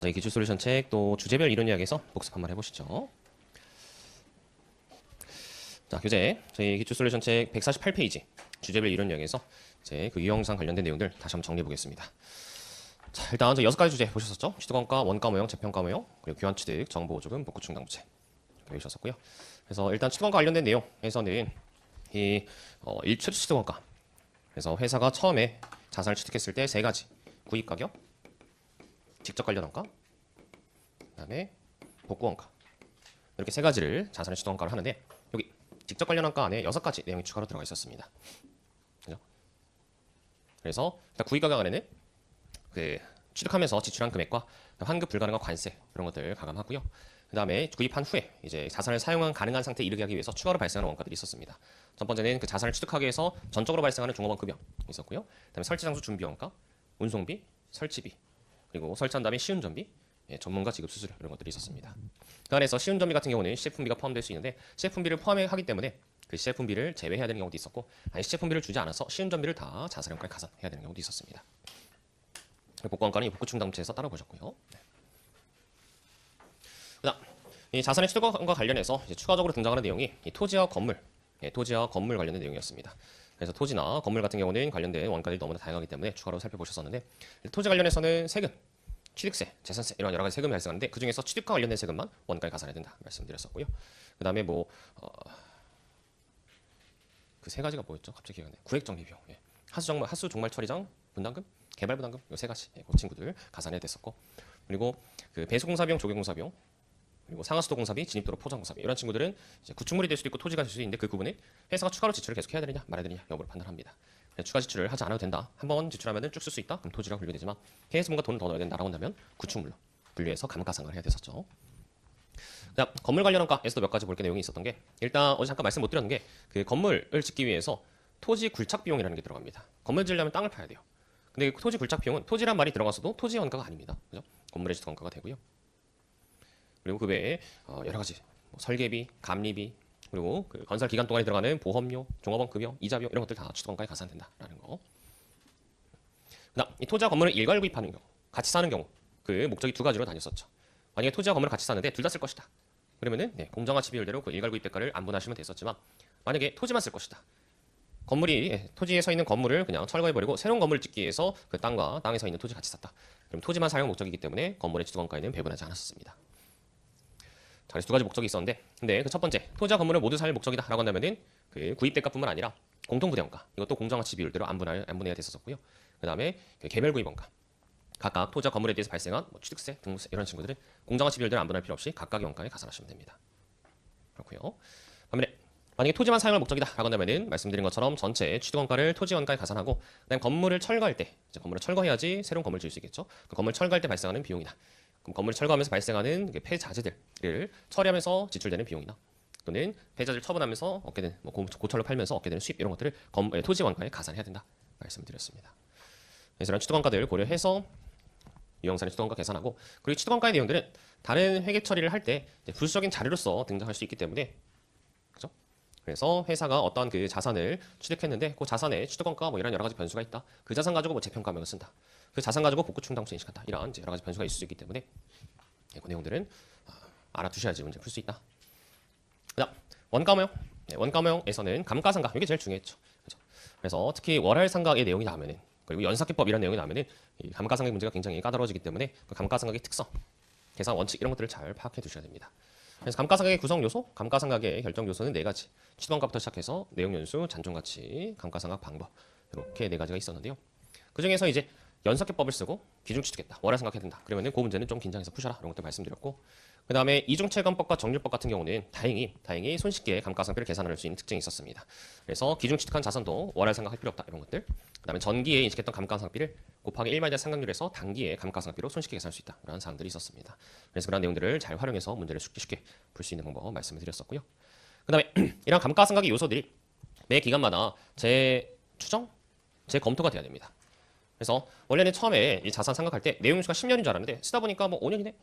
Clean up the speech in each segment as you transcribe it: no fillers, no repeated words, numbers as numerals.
저희 기출 솔루션 책 또 주제별 이론 이야기에서 복습 한번 해보시죠. 자, 교재 저희 기출 솔루션 책 148페이지 주제별 이론 이야기에서 이제 그 유형상 관련된 내용들 다시 한번 정리해 보겠습니다. 자, 일단 저 6가지 주제 보셨었죠? 취득원가, 원가 모형, 재평가 모형, 그리고 교환 취득, 정보 보조금, 복구 충당부채 배우셨었고요. 그래서 일단 취득원가 관련된 내용에서는 이 최초 취득원가. 그래서 회사가 처음에 자산을 취득했을 때 세 가지: 구입 가격, 직접 관련 원가, 그다음에 복구 원가, 이렇게 세 가지를 자산의 취득 원가를 하는데, 여기 직접 관련 원가 안에 6가지 내용이 추가로 들어가 있었습니다. 그죠? 그래서 일단 구입 가격 안에는 그 취득하면서 지출한 금액과 환급 불가능한 관세 이런 것들 가감하고요. 그다음에 구입한 후에 이제 자산을 사용한 가능한 상태에 이르게 하기 위해서 추가로 발생하는 원가들이 있었습니다. 첫 번째는 그 자산을 취득하기 위해서 전적으로 발생하는 종업원 급여 있었고요. 그다음에 설치 장소 준비 원가, 운송비, 설치비, 그리고 설치한 다음에 시운전비, 전문가 지급 수수료 이런 것들이 있었습니다. 그 안에서 시운전비 같은 경우는 시제품비가 포함될 수 있는데, 시제품비를 포함하기 때문에 그 시제품비를 제외해야 되는 경우도 있었고, 아니 시제품비를 주지 않아서 시운전비를 다 자산형가에 가산해야 되는 경우도 있었습니다. 복구원가는 복구 충당부채에서 따라 보셨고요. 그다음 이 자산의 취득원과 관련해서 이제 추가적으로 등장하는 내용이 이 토지와 건물, 토지와 건물 관련된 내용이었습니다. 그래서 토지나 건물 같은 경우는 관련된 원가들이 너무나 다양하기 때문에 추가로 살펴보셨었는데, 토지 관련해서는 세금, 취득세, 재산세 이런 여러 가지 세금이 발생하는데, 그 중에서 취득과 관련된 세금만 원가에 가산해야 된다 말씀드렸었고요. 그다음에 그 세 가지가 뭐였죠? 갑자기 기억이 안 나요. 구획정비 비용, 하수 종말 처리장 분담금, 개발 부담금, 이 세 가지 그 친구들 가산해야 됐었고, 그리고 그 배수공사 비용, 조개공사 비용, 그리고 상하수도 공사비, 진입도로 포장 공사비 이런 친구들은 이제 구축물이 될 수도 있고 토지가 될 수도 있는데, 그 부분에 회사가 추가로 지출을 계속 해야 되느냐 말아야 되느냐 여부를 판단합니다. 추가 지출을 하지 않아도 된다. 한번 지출하면은 쭉 쓸 수 있다. 그럼 토지가 분류되지만 해에서 뭔가 돈을 더 넣어야 된다라고 한다면 구축물로 분류해서 감가상각을 해야 됐었죠. 그다음 건물 관련 원가에서도 몇 가지 볼 게 내용이 있었던 게, 일단 어제 잠깐 말씀 못 드렸는 게 그 건물을 짓기 위해서 토지 굴착 비용이라는 게 들어갑니다. 건물 지으려면 땅을 파야 돼요. 근데 그 토지 굴착 비용은 토지란 말이 들어가서도 토지 원가가 아닙니다. 그죠? 건물의 취득 원가가 되고요. 그리고 그 외에 여러 가지 설계비, 감리비, 그리고 그 건설 기간 동안에 들어가는 보험료, 종업원 급여, 이자 비용 이런 것들 다 취득원가에 가산된다라는 거. 그다음 이 토지와 건물을 일괄 구입하는 경우, 같이 사는 경우 그 목적이 두 가지로 나뉘었었죠. 만약에 토지와 건물을 같이 사는데 둘 다 쓸 것이다. 그러면은 공정가치 비율대로 그 일괄 구입 대가를 안분하시면 됐었지만, 만약에 토지만 쓸 것이다. 건물이 토지에 서 있는 건물을 그냥 철거해버리고 새로운 건물을 짓기 위해서 그 땅과 땅에 서 있는 토지 같이 샀다. 그럼 토지만 사용 목적이기 때문에 건물의 취득원가에는 배분하지 않았었습니다. 자, 그래서 두 가지 목적이 있었는데, 근데 그 첫 번째 토지와 건물을 모두 살 목적이다라고 한다면은 그 구입 대가뿐만 아니라 공통부대원가 이것도 공정가치 비율대로 안분해야 됐었고요. 그 다음에 그 개별 구입원가, 각각 토지와 건물에 대해서 발생한 취득세, 등록세 이런 친구들은 공정가치 비율대로 안분할 필요 없이 각각의 원가에 가산하시면 됩니다. 그렇고요. 반면에 만약에 토지만 사용할 목적이다라고 한다면은 말씀드린 것처럼 전체 취득원가를 토지원가에 가산하고, 그다음 건물을 철거할 때, 이제 건물을 철거해야지 새로운 건물을 지을 수 있겠죠. 그 건물 철거할 때 발생하는 비용이나, 그럼 건물을 철거하면서 발생하는 폐자재들을 처리하면서 지출되는 비용이나, 또는 폐자재를 처분하면서 얻게 되는 고철로 팔면서 얻게 되는 수입 이런 것들을 토지 원가에 가산해야 된다 말씀드렸습니다. 그래서 이런 취득원가들을 고려해서 유형산의 취득원가 계산하고, 그리고 취득원가의 내용들은 다른 회계 처리를 할 때 부수적인 자료로서 등장할 수 있기 때문에, 그죠? 그래서 회사가 어떤 그 자산을 취득했는데 그 자산에 취득원가 이런 여러 가지 변수가 있다. 그 자산 가지고 재평가명을 쓴다. 그 자산 가지고 복구 충당부채 인식한다. 이런 여러 가지 변수가 있을 수 있기 때문에 그 내용들은 알아두셔야지 문제 풀 수 있다. 그다음 원가모형. 원가모형에서는 감가상각 이게 제일 중요했죠. 그죠? 그래서 특히 월할상각의 내용이 나오면은, 그리고 연삭기법 이런 내용이 나오면은 이 감가상각 문제가 굉장히 까다로워지기 때문에 그 감가상각의 특성, 계산 원칙 이런 것들을 잘 파악해 두셔야 됩니다. 그래서 감가상각의 구성 요소, 감가상각의 결정 요소는 네 가지. 취득원가부터 시작해서 내용연수, 잔존가치, 감가상각 방법 이렇게 네 가지가 있었는데요. 그 중에서 이제 연삭기법을 쓰고 기준 취득했다, 월할상각해야 된다. 그러면은 그 문제는 좀 긴장해서 푸셔라 이런 것들 말씀드렸고, 그 다음에 이중채권법과 정률법 같은 경우는 다행히 손쉽게 감가상각비를 계산할 수 있는 특징이 있었습니다. 그래서 기준 취득한 자산도 월할상각할 필요 없다 이런 것들. 그 다음에 전기에 인식했던 감가상각비를 곱하기 1마이너스 상각률에서 단기에 감가상각비로 손쉽게 계산할 수 있다 이런 사항들이 있었습니다. 그래서 그런 내용들을 잘 활용해서 문제를 쉽게 풀 수 있는 방법 말씀을 드렸었고요. 그 다음에 이런 감가상각의 요소들이 매 기간마다 재추정, 재검토가 돼야 됩니다. 그래서 원래는 처음에 이 자산 상각할 때 내용연수가 10년인 줄 알았는데, 쓰다 보니까 5년이네,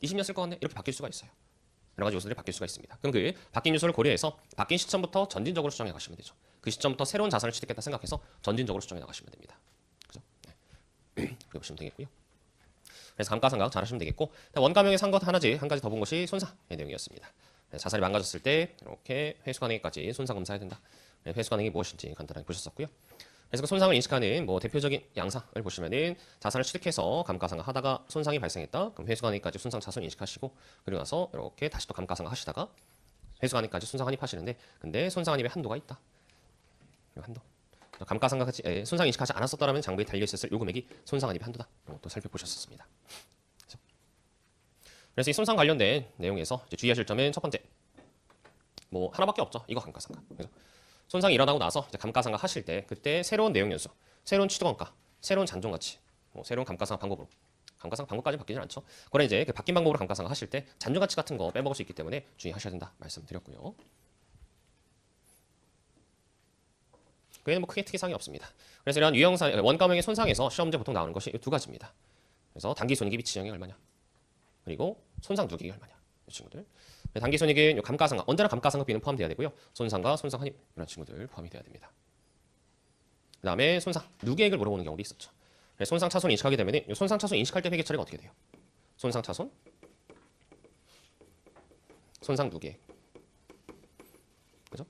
20년 쓸 것 같네 이렇게 바뀔 수가 있어요. 여러 가지 요소들이 바뀔 수가 있습니다. 그럼 그 바뀐 요소를 고려해서 바뀐 시점부터 전진적으로 수정해 가시면 되죠. 그 시점부터 새로운 자산을 취득했다 생각해서 전진적으로 수정해 나가시면 됩니다. 그죠? 네. 그렇게 보시면 되겠고요. 그래서 감가상각 잘 하시면 되겠고, 원가명에 산 것 한 가지 더 본 것이 손상의 내용이었습니다. 자산이 망가졌을 때 이렇게 회수가능액까지 손상 검사해야 된다. 회수가능이 무엇인지 간단하게 보셨었고요. 그래서 그 손상을 인식하는 뭐 대표적인 양상을 보시면은 자산을 취득해서 감가상각 하다가 손상이 발생했다. 그럼 회수가능까지 손상 차손 인식하시고 그리고 나서 이렇게 다시 또 감가상각 하시다가 회수가능까지 손상 환입하시는데 근데 손상 환입에 한도가 있다. 한도. 감가상각하지 손상 인식하지 않았었더라면 장부에 달려 있었을 요금액이 손상 환입의 한도다. 또 살펴보셨었습니다. 그래서 이 손상 관련된 내용에서 이제 주의하실 점은 첫 번째 뭐 하나밖에 없죠. 이거 감가상각. 그래서 손상이 일어나고 나서 이제 감가상각 하실 때 그때 새로운 내용 연수, 새로운 취득원가, 새로운 잔존가치, 뭐 새로운 감가상각 방법으로 감가상각 방법까지 바뀌진 않죠. 그래 이제 그 바뀐 방법으로 감가상각 하실 때 잔존가치 같은 거 빼먹을 수 있기 때문에 주의하셔야 된다 말씀드렸고요. 그 외에는 뭐 크게 특이사항이 없습니다. 그래서 이런 유형상 원가명의 손상에서 시험 문제 보통 나오는 것이 두 가지입니다. 그래서 단기 손익이 미치 영향이 얼마냐, 그리고 손상 누계액이 얼마냐 이 친구들. 단기 손익은 감가상각 언제나 감가상각비는 포함돼야 되고요. 손상과 손상 환입 이런 친구들 포함이 돼야 됩니다. 그다음에 손상 누계액을 물어보는 경우도 있었죠. 손상 차손 인식하게 되면 손상 차손 인식할 때 회계 처리가 어떻게 돼요? 손상 차손, 손상 누계액. 그죠?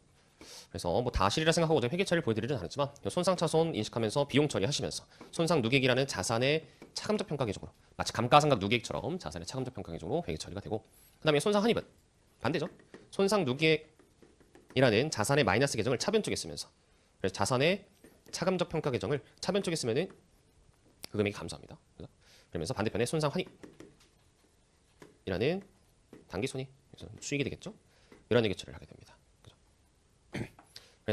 그래서 뭐 다 실이라 생각하고 회계 처리를 보여드리진 않았지만 손상 차손 인식하면서 비용 처리하시면서 손상 누계액이라는 자산의 차감적 평가 계정으로 마치 감가상각 누계액처럼 자산의 차감적 평가 계정으로 회계 처리가 되고 그다음에 손상 환입은 반대죠. 손상 누계액이라는 자산의 마이너스 계정을 차변 쪽에 쓰면서 그래서 자산의 차감적 평가 계정을 차변 쪽에 쓰면은 그 금액이 감소합니다. 그죠? 그러면서 반대편에 손상 환입이라는 단기 손익 수익이 되겠죠. 이런 회계 처리를 하게 됩니다.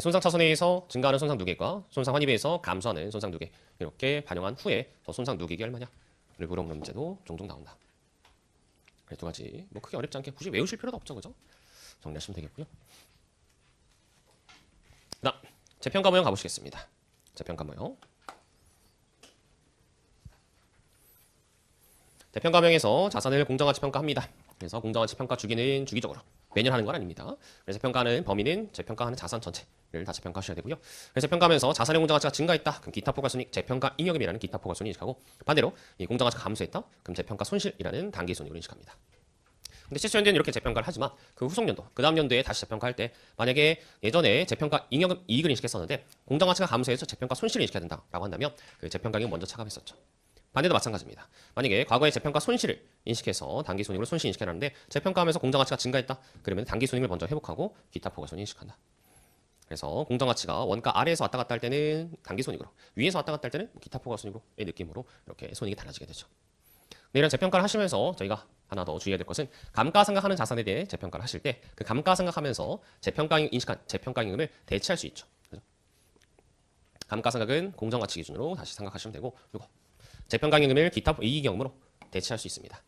손상 차손에 의해서 증가하는 손상 누계액과 손상 환입에 의해서 감소하는 손상 누계액 이렇게 반영한 후에 저 손상 누계액이 얼마냐를 물어보는 문제도 종종 나온다. 두 가지 뭐 크게 어렵지 않게 굳이 외우실 필요도 없죠, 그죠? 정리하시면 되겠고요. 그다음 재평가 모형 가보시겠습니다. 재평가 모형. 재평가 모형에서 자산을 공정가치 평가합니다. 그래서 공정가치 평가 주기는 주기적으로 매년 하는 건 아닙니다. 그래서 평가는 범위는 재평가하는 자산 전체를 다 재평가하셔야 되고요. 그래서 평가하면서 자산의 공정가치가 증가했다. 그럼 기타 포괄손익 재평가 잉여금이라는 기타 포괄손익 인식하고 반대로 이 공정가치가 감소했다. 그럼 재평가 손실이라는 단기 손익을 인식합니다. 근데 최초 연도에는 이렇게 재평가를 하지만 그 후속 연도, 그 다음 연도에 다시 재평가할 때 만약에 예전에 재평가 잉여금 이익을 인식했었는데 공정가치가 감소해서 재평가 손실을 인식해야 된다라고 한다면 그 재평가 잉여금 먼저 차감했었죠. 반대도 마찬가지입니다. 만약에 과거에 재평가 손실을 인식해서 단기 손익으로 손실 인식해놨는데 재평가하면서 공정가치가 증가했다. 그러면 단기 손익을 먼저 회복하고 기타 포괄손익 인식한다. 그래서 공정가치가 원가 아래에서 왔다 갔다 할 때는 단기 손익으로, 위에서 왔다 갔다 할 때는 기타 포괄손익으로의 느낌으로 이렇게 손익이 달라지게 되죠. 이런 재평가를 하시면서 저희가 하나 더 주의해야 될 것은 감가상각하는 자산에 대해 재평가를 하실 때 그 감가상각하면서 인식한 재평가잉여금을 대체할 수 있죠. 그죠? 감가상각은 공정가치 기준으로 다시 생각하시면 되고 이거 재평가잉여금을 기타 이익잉여금으로 대체할 수 있습니다.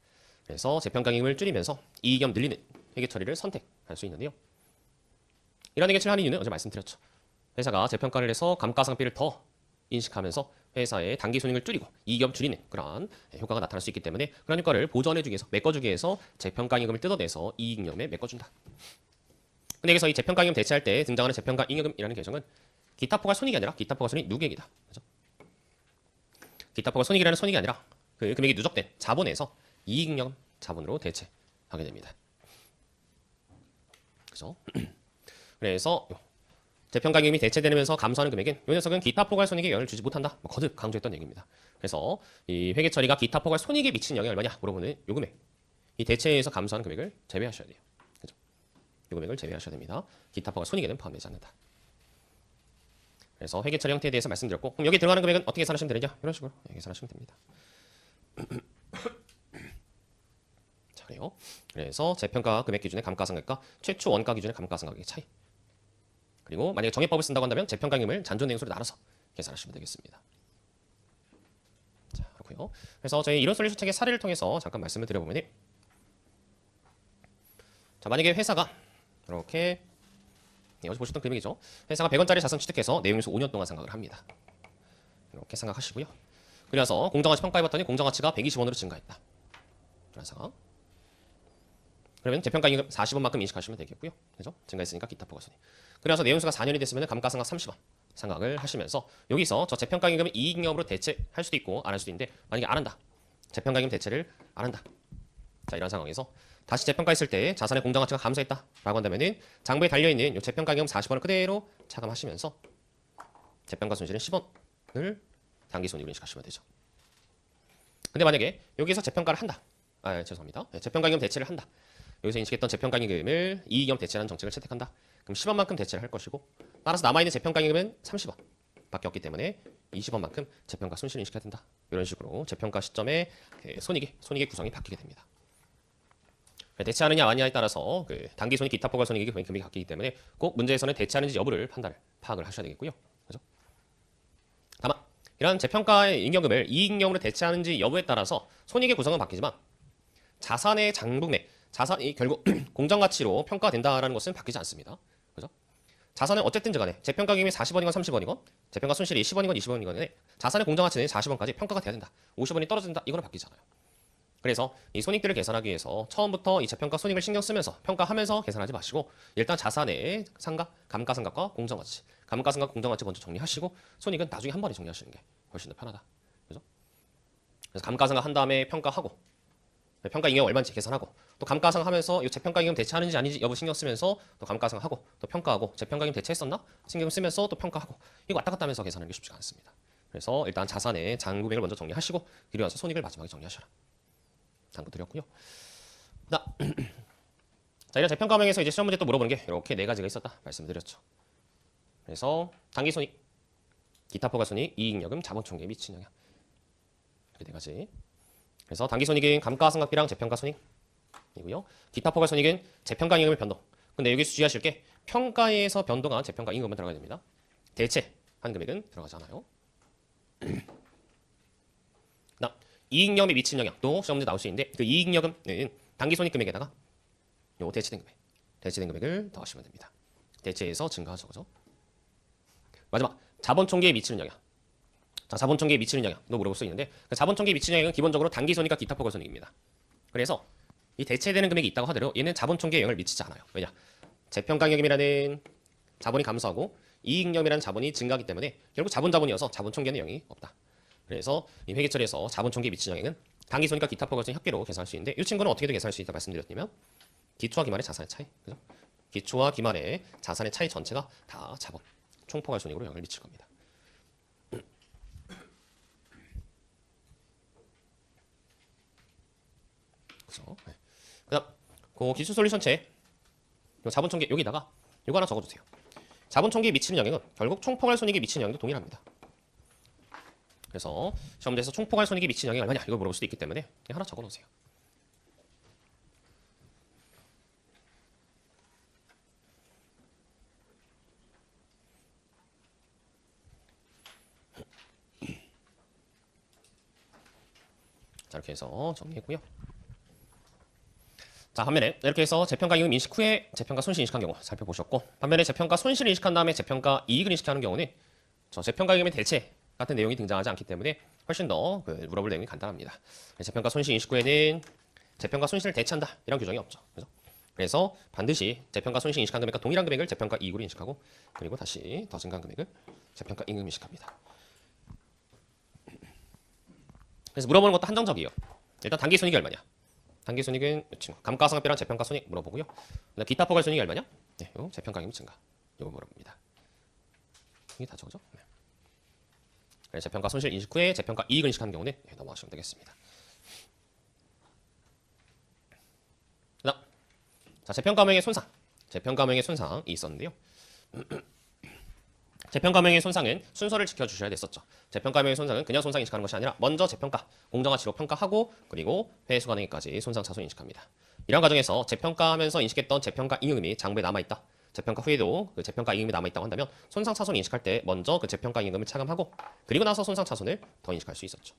그래서 재평가잉여금을 줄이면서 이익잉여금 늘리는 회계 처리를 선택할 수 있는데요. 이런 회계 처리를 하는 이유는 어제 말씀드렸죠. 회사가 재평가를 해서 감가상각비를 더 인식하면서 회사의 단기 손익을 줄이고 이익잉여금 줄이는 그러한 효과가 나타날 수 있기 때문에 그런 효과를 보전해주기 위해서 메꿔주기 위해서 재평가잉여금을 뜯어내서 이익잉여금에 메꿔준다. 근데 여기서 이 재평가잉여금 대체할 때 등장하는 재평가잉여금이라는 계정은 기타 포괄손익이 아니라 기타 포괄손익 누계액이다. 그죠? 기타 포괄손익이라는 손익이 아니라 그 금액이 누적된 자본에서 이익잉여금 자본으로 대체하게 됩니다. 그죠? 그래서 재평가잉여금이 대체되면서 감소하는 금액은 이 녀석은 기타 포괄손익에 영향을 주지 못한다. 거듭 강조했던 얘기입니다. 그래서 이 회계 처리가 기타 포괄손익에 미치는 영향이 얼마냐 물어보는 요 금액, 이 대체에서 감소하는 금액을 제외하셔야 돼요. 그죠? 이 금액을 제외하셔야 됩니다. 기타 포괄손익에는 포함되지 않는다. 그래서 회계 처리 형태에 대해서 말씀드렸고, 그럼 여기 들어가는 금액은 어떻게 계산하시면 되느냐? 이런 식으로 계산하시면 됩니다. 자, 그래요. 그래서 재평가 금액 기준의 감가상각과 최초 원가 기준의 감가상각의 차이. 그리고 만약에 정액법을 쓴다고 한다면 재평가잉여금을 잔존내용수로 나눠서 계산하시면 되겠습니다. 자, 그렇고요. 그래서 저희 이론 솔루션 책의 사례를 통해서 잠깐 말씀을 드려보면, 자, 만약에 회사가 이렇게 어제 보셨던 금액이죠. 회사가 100원짜리 자산 취득해서 내용연수 5년 동안 상각을 합니다. 이렇게 생각하시고요. 그래서 공정가치 평가해봤더니 공정가치가 120원으로 증가했다. 그런 상황. 그러면 재평가잉여금 40원만큼 인식하시면 되겠고요. 그죠? 증가했으니까 기타 포괄손익. 그래서 내용수가 4년이 됐으면 감가상각 30원 상각을 하시면서 여기서 저 재평가잉여금을 이익잉여금으로 대체할 수도 있고 안 할 수도 있는데 만약에 안 한다. 재평가임금 대체를 안 한다. 자, 이런 상황에서 다시 재평가했을 때 자산의 공정 가치가 감소했다라고 한다면은 장부에 달려 있는 이 재평가임금 40원을 그대로 차감하시면서 재평가 손실은 10원을 당기 손익으로 인식하시면 되죠. 근데 만약에 여기서 재평가를 한다. 죄송합니다. 재평가임금 대체를 한다. 여기서 인식했던 재평가임금을 이익이익 대체라는 정책을 채택한다. 그럼 10원만큼 대체를 할 것이고 따라서 남아있는 재평가임금은 30원 밖에 없기 때문에 20원만큼 재평가 손실을 인식해야 된다. 이런 식으로 재평가 시점에 손익의 구성이 바뀌게 됩니다. 대체하느냐 아니냐에 따라서 단기 손익, 기타 포괄 손익의 금액이 바뀌기 때문에 꼭 문제에서는 대체하는지 여부를 파악을 하셔야 되겠고요. 그죠? 다만 이런 재평가의 잉여금을 이익잉여금으로 대체하는지 여부에 따라서 손익의 구성은 바뀌지만 자산의 장부내 자산이 결국 공정가치로 평가된다라는 것은 바뀌지 않습니다. 그죠? 자산은 어쨌든 간에 재평가금이 40원이건 30원이건 재평가 손실이 10원이건 20원이건 자산의 공정가치는 40원까지 평가가 돼야 된다. 50원이 떨어진다. 이거는 바뀌지 않아요. 그래서 이 손익들을 계산하기 위해서 처음부터 이 재평가 손익을 신경 쓰면서 평가하면서 계산하지 마시고 일단 자산의 상각, 감가상각과 공정가치, 감가상각, 공정가치 먼저 정리하시고 손익은 나중에 한 번에 정리하시는 게 훨씬 더 편하다. 그죠? 그래서 감가상각 한 다음에 평가하고 평가 잉여 얼마인지 계산하고 또 감가상각 하면서 이 재평가임금 대체하는지 아닌지 여부 신경 쓰면서 또 감가상각하고 또 평가하고 재평가임금 대체했었나 신경 쓰면서 또 평가하고 이거 왔다 갔다 하면서 계산하는 게 쉽지가 않습니다. 그래서 일단 자산의 장부액을 먼저 정리하시고 그리고 나서 손익을 마지막에 정리하셔라. 당부 드렸고요. 자, 이런 재평가명에서 이제 시험 문제 또 물어보는 게 이렇게 네 가지가 있었다 말씀드렸죠. 그래서 단기 손익, 기타 포괄 손익, 이익여금, 자본총계에 미친 영향 이렇게 네 가지. 그래서 단기 손익은 감가상각비랑 재평가 손익이고요. 기타 포괄 손익은 재평가 임금의 변동. 근데 여기서 주의하실 게 평가에서 변동한 재평가 임금만 들어가야 됩니다. 대체한 금액은 들어가지 않아요. 이익여금에 미친 영향 또 시험 문제 나올 수 있는데 그 이익여금은 단기 손익 금액에다가 요 대체된 금액을 더하시면 됩니다. 대체해서 증가하죠, 그죠? 마지막 자본총계에 미치는 영향. 자, 자본총계에 미치는 영향도 물어볼 수 있는데 그 자본총계에 미치는 영향은 기본적으로 단기 손익과 기타 포괄 손익입니다. 그래서 이 대체되는 금액이 있다고 하더라도 얘는 자본총계에 영향을 미치지 않아요. 왜냐? 재평가임금이라는 자본이 감소하고 이익여금이라는 자본이 증가하기 때문에 결국 자본이어서 자본총계에는 영향이 없다. 그래서 이 회계처리에서 자본총계에 미치는 영향은 단기 손익과 기타 포괄 손익 합계로 계산할 수 있는데 이 친구는 어떻게든 계산할 수 있다 말씀드렸냐면 기초와 기말의 자산의 차이, 그죠? 기초와 기말의 자산의 차이 전체가 다 자본 총포괄 손익으로 영향을 미칠 겁니다. 그죠? 네. 그다음 그 기출 솔루션체 자본총계 여기다가 이거 하나 적어주세요. 자본총계에 미치는 영향은 결국 총포괄 손익에 미치는 영향도 동일합니다. 그래서 시험 문제에서 총포괄 손익에 미치는 영향이 얼마냐 이걸 물어볼 수도 있기 때문에 하나 적어놓으세요. 자, 이렇게 해서 정리했고요. 자, 반면에 이렇게 해서 재평가 이익 인식 후에 재평가 손실 인식한 경우 살펴보셨고 반면에 재평가 손실을 인식한 다음에 재평가 이익을 인식하는 경우는 저 재평가 이익의 대체 같은 내용이 등장하지 않기 때문에 훨씬 더 물어볼 내용이 간단합니다. 재평가 손실 인식 후에는 재평가 손실을 대체한다 이런 규정이 없죠. 그래서 반드시 재평가 손실 인식한 금액과 동일한 금액을 재평가 이익으로 인식하고 그리고 다시 더 증가한 금액을 재평가 임금 인식합니다. 그래서 물어보는 것도 한정적이에요. 일단 단기 손익이 얼마냐? 단기 손익은 이 친구 감가상각비랑 재평가 손익 물어보고요. 기타 포괄 손익이 얼마냐? 네, 요 재평가 임금 증가 이거 물어봅니다. 이게 다 적죠? 네. 그래서 재평가 손실 인식 후에 재평가 이익을 인식하는 경우는 넘어가시면 되겠습니다. 그다음 자, 재평가명의 손상. 재평가명의 손상이 있었는데요. 재평가명의 손상은 순서를 지켜주셔야 됐었죠. 재평가명의 손상은 그냥 손상 인식하는 것이 아니라 먼저 재평가, 공정가치로 평가하고 그리고 회수 가능액까지 손상 차손 인식합니다. 이런 과정에서 재평가하면서 인식했던 재평가 잉여금이 장부에 남아있다. 재평가 후에도 그 재평가 잉여금이 남아있다고 한다면 손상 차손 인식할 때 먼저 그 재평가 잉여금을 차감하고 그리고 나서 손상 차손을 더 인식할 수 있었죠.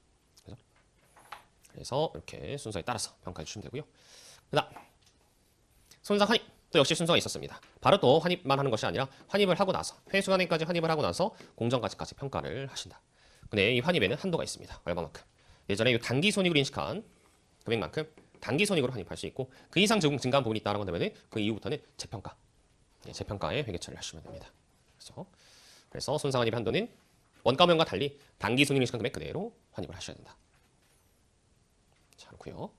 그래서 이렇게 순서에 따라서 평가해 주시면 되고요. 그다음 손상 환입 또 역시 순서가 있었습니다. 바로 또 환입만 하는 것이 아니라 환입을 하고 나서 회수간액까지 환입을 하고 나서 공정가치까지 평가를 하신다. 근데 이 환입에는 한도가 있습니다. 얼마만큼? 예전에 이 단기 손익으로 인식한 금액만큼 단기 손익으로 환입할 수 있고 그 이상 증가한 부분이 있다는 건다면 그 이후부터는 재평가, 재평가에 회계 처리를 하시면 됩니다. 그래서 손상 환입의 한도는 원가명과 달리 단기 손익을 인식한 금액 그대로 환입을 하셔야 된다. 자, 그렇고요.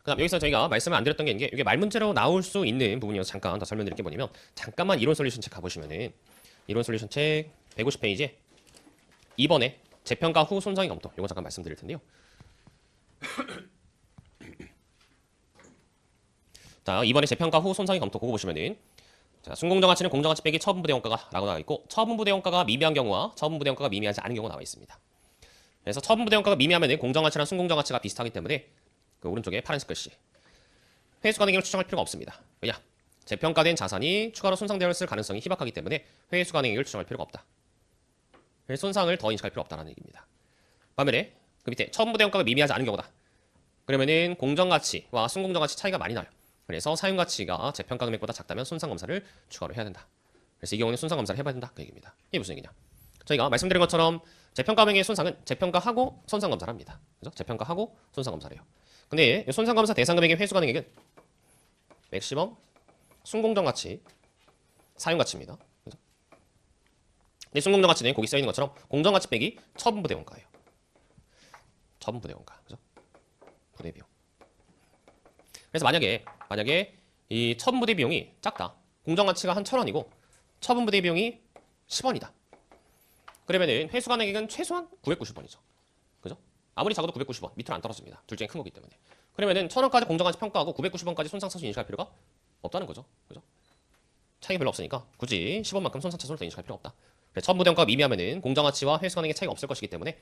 그다음 여기서 저희가 말씀을 안 드렸던 게 이게 말 문제로 나올 수 있는 부분이어서 잠깐 더 설명드릴 게 뭐냐면 잠깐만 이론 솔루션 책 가보시면은 이론 솔루션 책 150페이지에 2번에 재평가 후 손상의 검토 이거 잠깐 말씀드릴 텐데요. 자, 이번에 재평가 후 손상의 검토 그거 보시면은 자, 순공정가치는 공정가치 빼기 처분부대원가가 라고 나와 있고 처분부대원가가 미미한 경우와 처분부대원가가 미미하지 않은 경우가 나와 있습니다. 그래서 처분부대원가가 미미하면은 공정가치랑 순공정가치가 비슷하기 때문에 그 오른쪽에 파란색 글씨 회수 가능액을 추정할 필요가 없습니다. 왜냐? 재평가된 자산이 추가로 손상되었을 가능성이 희박하기 때문에 회수 가능액을 추정할 필요가 없다. 손상을 더 인식할 필요 없다는 얘기입니다. 반면에 그 밑에 처분부대원가가 미미하지 않은 경우다. 그러면은 공정가치와 순공정가치 차이가 많이 나요. 그래서 사용가치가 재평가 금액보다 작다면 손상검사를 추가로 해야 된다. 그래서 이 경우는 손상검사를 해봐야 된다. 그 얘기입니다. 이게 무슨 얘기냐? 저희가 말씀드린 것처럼 재평가 금액의 손상은 재평가하고 손상검사를 합니다. 그죠? 재평가하고 손상검사를 해요. 근데 손상검사 대상 금액의 회수 가능액은 맥시멈, 순공정가치, 사용가치입니다. 그죠? 근데 순공정가치는 거기 써 있는 것처럼 공정가치 빼기 처분부대원가예요. 처분부대원가, 그죠? 부대비용. 그래서 만약에 이 처분부대 비용이 작다. 공정가치가 한 1,000원이고 처분부대 비용이 10원이다. 그러면은 회수 가능액은 최소한 990원이죠. 그죠? 아무리 작아도 990원 밑으로 안 떨어집니다. 둘 중에 큰 거기 때문에. 그러면은 1,000원까지 공정가치 평가하고 990원까지 손상차손 인식할 필요가 없다는 거죠. 그죠? 차이가 별로 없으니까 굳이 10원만큼 손상차손을 더 인식할 필요가 없다. 처분부대원가가 미미하면은 공정가치와 회수 가능액의 차이가 없을 것이기 때문에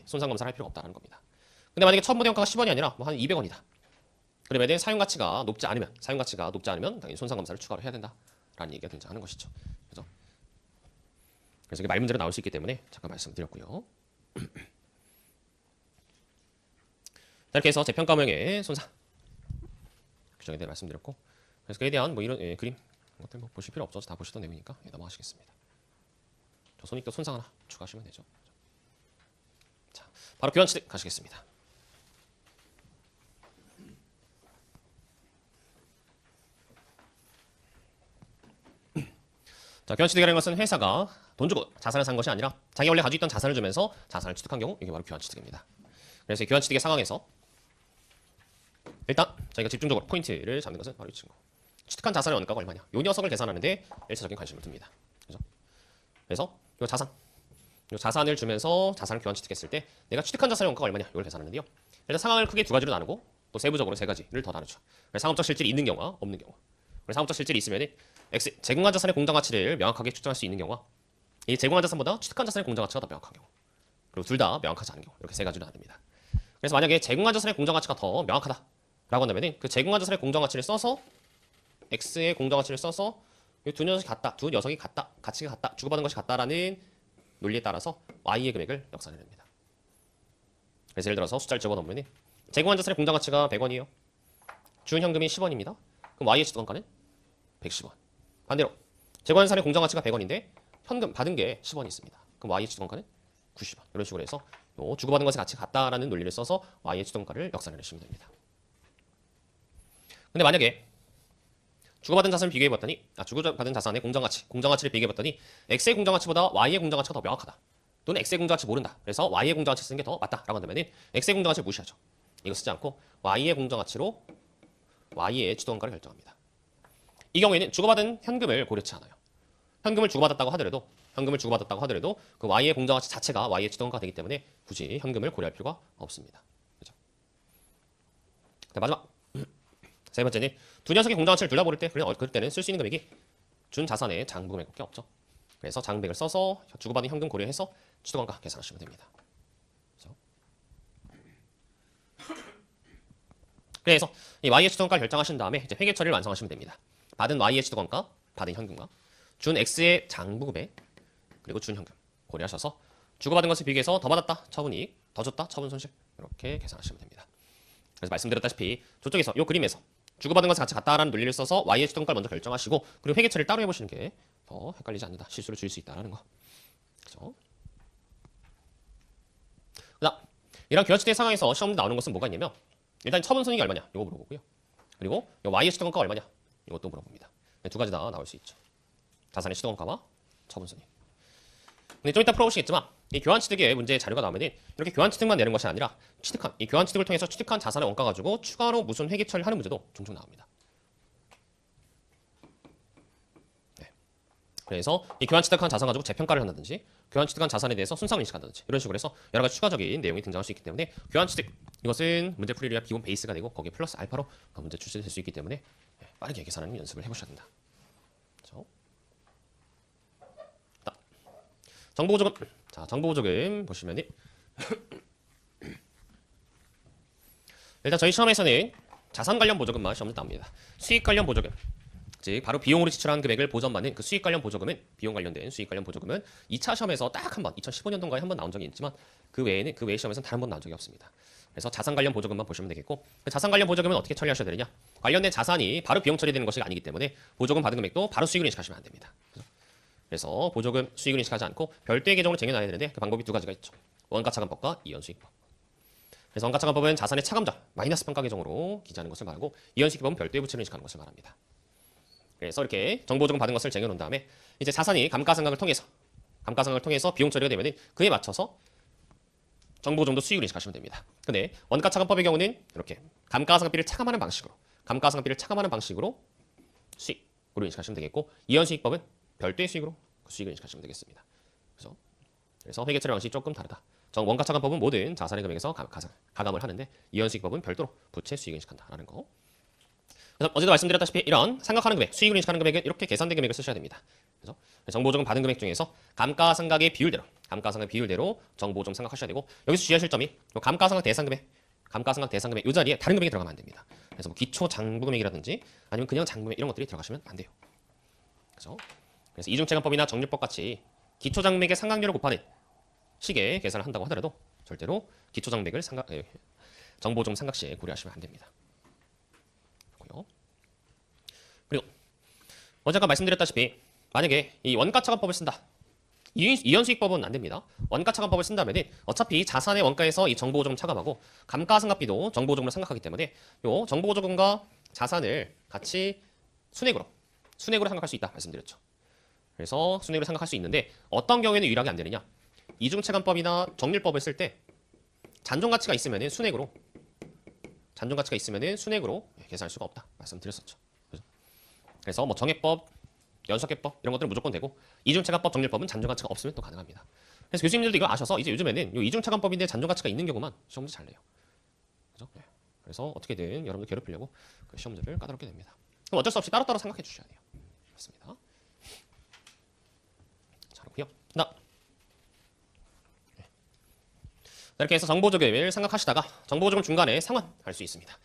손상검사를 할 필요가 없다는 겁니다. 근데 만약에 처분부대원가가 10원이 아니라 뭐 한 200원이다. 그러면은 사용가치가 높지 않으면 당연히 손상검사를 추가로 해야 된다라는 얘기가 등장하는 것이죠. 그죠? 그래서 이게 말 문제로 나올 수 있기 때문에 잠깐 말씀드렸고요. 이렇게 해서 재평가명의 손상 규정에 대해 말씀드렸고, 그래서 그에 대한 뭐 이런 그림 것들 뭐 보실 필요 없어서 다 보시던 내용이니까 넘어가시겠습니다. 저 손익도 손상 하나 추가하시면 되죠. 자, 바로 교환 취득 가시겠습니다. 자, 교환 취득이라는 것은 회사가 돈 주고 자산을 산 것이 아니라 자기 원래 가지고 있던 자산을 주면서 자산을 취득한 경우 이게 바로 교환 취득입니다. 그래서 교환 취득의 상황에서 일단 저희가 집중적으로 포인트를 잡는 것은 바로 이 친구. 취득한 자산의 원가가 얼마냐. 요 녀석을 계산하는데 1차적인 관심을 둡니다. 그죠? 그래서 요 자산을 주면서 자산을 교환 취득했을 때 내가 취득한 자산의 원가가 얼마냐 이걸 계산하는데요. 일단 상황을 크게 두 가지로 나누고 또 세부적으로 세 가지를 더 나누죠. 그래서 상업적 실질이 있는 경우와 없는 경우. 그래서 상업적 실질이 있으면 X 제공한 자산의 공정 가치를 명확하게 측정할 수 있는 경우와 이 제공한 자산보다 취득한 자산의 공정 가치가 더 명확한 경우. 그리고 둘 다 명확하지 않은 경우. 이렇게 세 가지로 나눕니다. 그래서 만약에 제공한 자산의 공정 가치가 더 명확하다라고 한다면은 그 제공한 자산의 공정 가치를 써서 X의 공정 가치를 써서 이 두 녀석이 같다, 두 녀석이 같다, 가치가 같다, 주고받은 것이 같다라는 논리에 따라서 Y의 금액을 역산해냅니다. 그래서 예를 들어서 숫자를 집어넣으면 제공한 자산의 공정 가치가 100원이에요. 준 현금이 10원입니다. 그럼 Y의 취득원가는 110원. 반대로 제공한 자산의 공정 가치가 100원인데 현금 받은 게 10원이 있습니다. 그럼 Y의 취득원가는 90원. 이런 식으로 해서 주고받은 것의 가치가 같다라는 논리를 써서 Y의 취득원가를 역산해내시면 됩니다. 근데 만약에 주고받은 자산을 비교해봤더니 주고받은 자산의 공정가치를 비교해봤더니 X의 공정가치보다 Y의 공정가치가 더 명확하다. 또는 X의 공정가치 모른다. 그래서 Y의 공정가치 쓰는 게 더 맞다라고 한다면 X의 공정가치를 무시하죠. 이거 쓰지 않고 Y의 공정가치로 Y의 취득원가를 결정합니다. 이 경우에는 주고받은 현금을 고려치 않아요. 현금을 주고받았다고 하더라도 그 Y의 공정가치 자체가 Y의 취득원가가 되기 때문에 굳이 현금을 고려할 필요가 없습니다. 그렇죠? 마지막 세 번째는 두 녀석의 공정가치를 둘 다 고를 때 그럴 때는 쓸 수 있는 금액이 준 자산의 장부 금액밖에 없죠. 그래서 장부액을 써서 주고받은 현금 고려해서 취득원가 계산하시면 됩니다. 그래서 이 Y의 취득원가를 결정하신 다음에 이제 회계 처리를 완성하시면 됩니다. 받은 Y의 취득원가, 받은 현금과 준 X의 장부 금액 그리고 준 현금 고려하셔서 주고받은 것을 비교해서 더 받았다 처분이익, 더 줬다 처분 손실 이렇게 계산하시면 됩니다. 그래서 말씀드렸다시피 저쪽에서 이 그림에서 주고받은 것의 가치 같다라는 논리를 써서 Y의 취득원가를 먼저 결정하시고 그리고 회계 처리를 따로 해보시는 게 더 헷갈리지 않는다. 실수를 줄일 수 있다라는 거. 그렇죠? 그다음 이런 교환취득 상황에서 시험 나오는 것은 뭐가 있냐면 일단 처분 손익이 얼마냐 이거 물어보고요. 그리고 Y의 취득원가가 얼마냐 이것도 물어봅니다. 두 가지 다 나올 수 있죠. 자산의 취득원가와 처분 손익. 근데 좀 이따 풀어보시겠지만 이 교환 취득의 문제 자료가 나오면은 이렇게 교환 취득만 내는 것이 아니라 취득한 이 교환 취득을 통해서 취득한 자산의 원가 가지고 추가로 무슨 회계 처리를 하는 문제도 종종 나옵니다. 네. 그래서 이 교환 취득한 자산 가지고 재평가를 한다든지 교환 취득한 자산에 대해서 순상을 인식한다든지 이런 식으로 해서 여러 가지 추가적인 내용이 등장할 수 있기 때문에 교환 취득 이것은 문제 풀이를 위한 기본 베이스가 되고 거기에 플러스 알파로 문제 출제될 수 있기 때문에 빠르게 계산하는 연습을 해보셔야 된다. 그렇죠? 정보보조금. 자, 정보보조금 보시면은 일단 저희 시험에서는 자산 관련 보조금만 시험에 나옵니다. 수익 관련 보조금. 즉 바로 비용으로 지출한 금액을 보전받는 그 수익 관련 보조금은 비용 관련된 수익 관련 보조금은 2차 시험에서 딱 한 번 2015년도인가에 한 번 나온 적이 있지만 그 외에는 그 외 시험에서는 다른 번 나온 적이 없습니다. 그래서 자산 관련 보조금만 보시면 되겠고 그 자산 관련 보조금은 어떻게 처리하셔야 되느냐? 관련된 자산이 바로 비용 처리되는 것이 아니기 때문에 보조금 받은 금액도 바로 수익으로 인식하시면 안 됩니다. 그래서 보조금 수익을 인식하지 않고 별도의 계정으로 쟁여놔야 되는데 그 방법이 두 가지가 있죠. 원가차감법과 이연수익법. 그래서 원가차감법은 자산의 차감자 마이너스 평가 계정으로 기재하는 것을 말하고 이연수익법은 별도의 부채로 인식하는 것을 말합니다. 그래서 이렇게 정보조금 받은 것을 쟁여놓은 다음에 이제 자산이 감가상각을 통해서 비용 처리가 되면 그에 맞춰서 정보조금도 수익을 인식하시면 됩니다. 근데 원가차감법의 경우는 이렇게 감가상각비를 차감하는 방식으로 수익으로 인식하시면 되겠고 이연수익법은 별도의 수익으로 그 수익을 인식하시면 되겠습니다. 그래서 회계 처리 방식이 조금 다르다. 원가차감법은 모든 자산의 금액에서 가감을 하는데 이연수익법은 별도로 부채 수익을 인식한다라는 거. 그래서 어제도 말씀드렸다시피 이런 생각하는 금액, 수익을 인식하는 금액은 이렇게 계산된 금액을 쓰셔야 됩니다. 그래서 정보조금 받은 금액 중에서 감가상각의 비율대로 정보조금 생각하셔야 되고 여기서 주의하실 점이 감가상각 대상금액 이 자리에 다른 금액이 들어가면 안 됩니다. 그래서 뭐 기초 장부금액이라든지 아니면 그냥 장부금액 이런 것들이 들어가시면 안 돼요. 그래서 이중체감법이나 정률법 같이 기초 장부금액의 상각률을 곱하는 식의 계산을 한다고 하더라도 절대로 기초 장부금액을 정보조금 생각 시에 고려하시면 안 됩니다. 그리고 어제 아까 말씀드렸다시피 만약에 이 원가차감법을 쓴다. 이연수익법은 안 됩니다. 원가차감법을 쓴다면 어차피 자산의 원가에서 이 정보조금 차감하고 감가상각비도 정보조금으로 생각하기 때문에 요 정보조금과 자산을 같이 순액으로 생각할 수 있다 말씀드렸죠. 그래서 순액으로 생각할 수 있는데 어떤 경우에는 유일하게 안 되느냐? 이중체감법이나 정률법을 쓸 때 잔존가치가 있으면 순액으로 계산할 수가 없다 말씀드렸었죠. 그래서 뭐 정액법, 연속해법 이런 것들은 무조건 되고 이중체감법, 정률법은 잔존가치가 없으면 또 가능합니다. 그래서 교수님들도 이걸 아셔서 이제 요즘에는 이 이중체감법인데 잔존가치가 있는 경우만 시험 문제 잘 내요. 그죠? 네. 그래서 어떻게든 여러분들 괴롭히려고 그 시험 문제를 까다롭게 됩니다. 그럼 어쩔 수 없이 따로따로 생각해 주셔야 돼요. 맞습니다. 자, 그렇고요. 이렇게 해서 정보조금을 생각하시다가 정보조금 중간에 상환할 수 있습니다.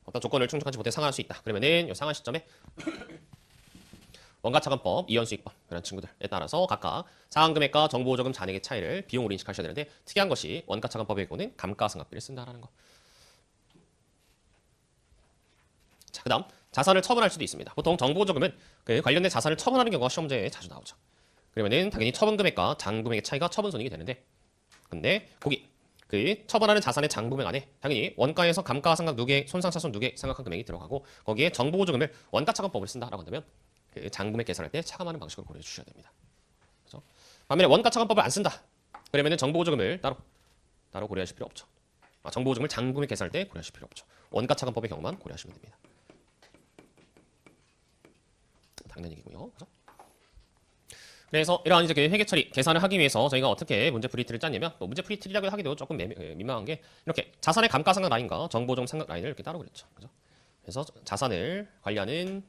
어떤 조건을 충족하지 못해 상환할 수 있다. 그러면은 이 상환 시점에 원가차감법, 이연수익법 이런 친구들에 따라서 각각 상환금액과 정보조금 잔액의 차이를 비용으로 인식하셔야 되는데 특이한 것이 원가차감법의 경우는 감가상각비를 쓴다라는 거. 자, 그다음 자산을 처분할 수도 있습니다. 보통 정보조금은 그 관련된 자산을 처분하는 경우가 시험 문제에 자주 나오죠. 그러면은 당연히 처분금액과 장금액의 차이가 처분손익이 되는데 근데 거기 그 처분하는 자산의 장부금액 안에 당연히 원가에서 감가상각 누계, 손상차손 누계 생각한 금액이 들어가고 거기에 정보보조금을 원가차감법을 쓴다라고 한다면 그 장부금액 계산할 때 차감하는 방식으로 고려해 주셔야 됩니다. 그렇죠? 반면에 원가차감법을 안 쓴다. 그러면은 정보보조금을 따로 고려하실 필요 없죠. 정보보조금을 장부금액 계산할 때 고려하실 필요 없죠. 원가차감법의 경우만 고려하시면 됩니다. 당연한 얘기고요. 그렇죠? 그래서 이러한 이제 회계 처리 계산을 하기 위해서 저희가 어떻게 문제 프리트를 짰냐면 또 문제 프리트라고 하기도 조금 민망한 게 이렇게 자산의 감가상각 라인과 정보조금 상각 라인을 이렇게 따로 그렸죠. 그죠? 그래서 자산을 관리하는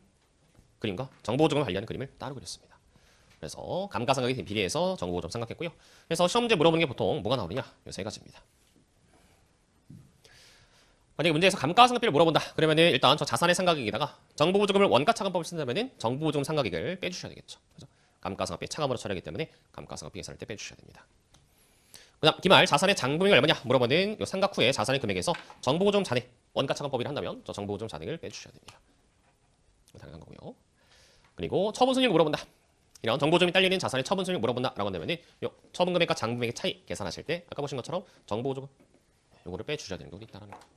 그림과 정보조금을 관리하는 그림을 따로 그렸습니다. 그래서 감가상각에 비례해서 정보조금 생각했고요. 그래서 시험 문제 물어보는 게 보통 뭐가 나오느냐? 이 세 가지입니다. 만약에 문제에서 감가상각비를 물어본다. 그러면은 일단 저 자산의 상각액에다가 정보보조금을 원가차감법을 쓴다면은 정보보조금 상각액을 빼주셔야 되겠죠. 그죠? 감가상각비 차감으로 처리하기 때문에 감가상각비 계산할 때 빼주셔야 됩니다. 그다음 기말 자산의 장부금액이 얼마냐 물어보는 요 상각 후에 자산의 금액에서 정보보조금 잔액 원가차감법이라 한다면 저 정보보조금 잔액을 빼주셔야 됩니다. 당연한 거고요. 그리고 처분손익을 물어본다. 이런 정보조금이 딸리는 자산의 처분손익을 물어본다라고 한다면은 요 처분금액과 장부금액의 차이 계산하실 때 아까 보신 것처럼 정보보조금 요거를 빼주셔야 되는 것도 있다는 거죠.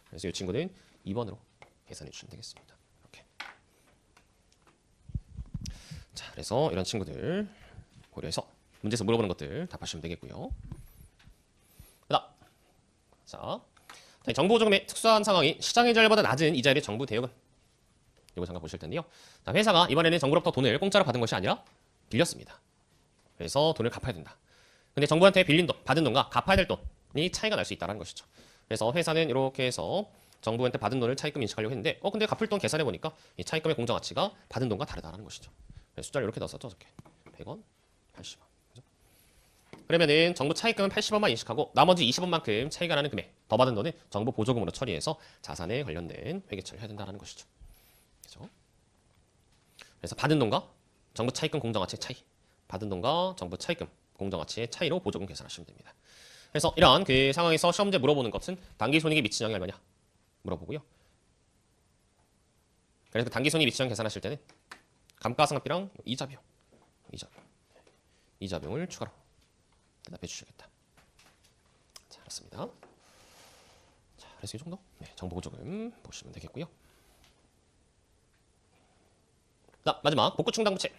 그래서 이 친구는 2번으로 계산해 주시면 되겠습니다. 이렇게. 자, 그래서 이런 친구들 고려해서 문제에서 물어보는 것들 답하시면 되겠고요. 그다음 자, 정부 보조금의 특수한 상황이 시장 이자율보다 낮은 이자율의 정부 대여금. 이거 잠깐 보실 텐데요. 자, 회사가 이번에는 정부로부터 돈을 공짜로 받은 것이 아니라 빌렸습니다. 그래서 돈을 갚아야 된다. 근데 정부한테 빌린 돈, 받은 돈과 갚아야 될 돈이 차이가 날 수 있다는 것이죠. 그래서 회사는 이렇게 해서 정부한테 받은 돈을 차입금 인식하려고 했는데 근데 갚을 돈 계산해 보니까 이 차입금의 공정 가치가 받은 돈과 다르다는 것이죠. 그래서 숫자를 이렇게 넣었었죠. 이렇게 100원, 80원. 그죠? 그러면은 정부 차입금은 80원만 인식하고 나머지 20원만큼 차이가 나는 금액 더 받은 돈은 정부 보조금으로 처리해서 자산에 관련된 회계 처리를 해야 된다는 것이죠. 그죠? 그래서 받은 돈과 정부 차입금 공정 가치의 차이, 받은 돈과 정부 차입금 공정 가치의 차이로 보조금 계산하시면 됩니다. 그래서 이러한 그 상황에서 시험 문제 물어보는 것은 단기 손익에 미치는 영향이 얼마냐 물어보고요. 그래서 그 단기 손익 미치는 영향 계산하실 때는 감가상각비랑 이자비용을 추가로 대답해 주셔야겠다. 자, 그렇습니다. 자, 그래서 이 정도 정보 보조금 보시면 되겠고요. 자, 마지막 복구 충당 부채.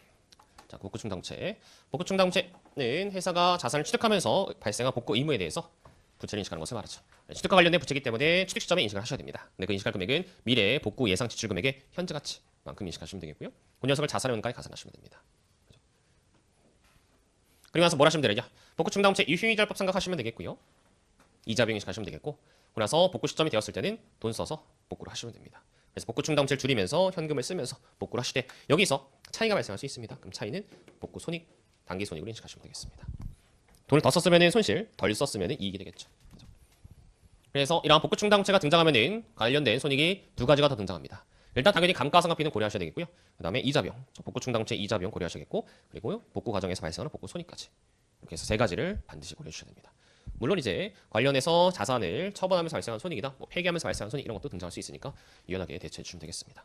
자, 복구 충당 부채. 복구 충당 부채는 회사가 자산을 취득하면서 발생한 복구 의무에 대해서 부채를 인식하는 것을 말하죠. 취득과 관련된 부채이기 때문에 취득 시점에 인식을 하셔야 됩니다. 근데 그 인식할 금액은 미래 복구 예상 지출 금액의 현재 가치만큼 인식하시면 되겠고요. 그 녀석을 자산의 원가에 가산하시면 됩니다. 그죠? 그리고 나서 뭘 하시면 되느냐? 복구 충당 부채 유효이자율법 생각하시면 되겠고요. 이자비용 인식하시면 되겠고, 그러고 나서 복구 시점이 되었을 때는 돈 써서 복구를 하시면 됩니다. 그래서 복구 충당 부채를 줄이면서 현금을 쓰면서 복구를 하시되 여기서 차이가 발생할 수 있습니다. 그럼 차이는 복구 손익, 단기 손익으로 인식하시면 되겠습니다. 돈을 더 썼으면 손실, 덜 썼으면 이익이 되겠죠. 그래서 이러한 복구 충당 부채가 등장하면 관련된 손익이 두 가지가 더 등장합니다. 일단 당연히 감가상각비는 고려하셔야 되겠고요. 그 다음에 이자비용, 복구 충당 부채 이자비용 고려하셔야겠고, 그리고 복구 과정에서 발생하는 복구 손익까지. 이렇게 해서 세 가지를 반드시 고려해 주셔야 됩니다. 물론 이제 관련해서 자산을 처분하면서 발생한 손익이다, 폐기하면서 발생한 손익 이런 것도 등장할 수 있으니까 유연하게 대처해 주시면 되겠습니다.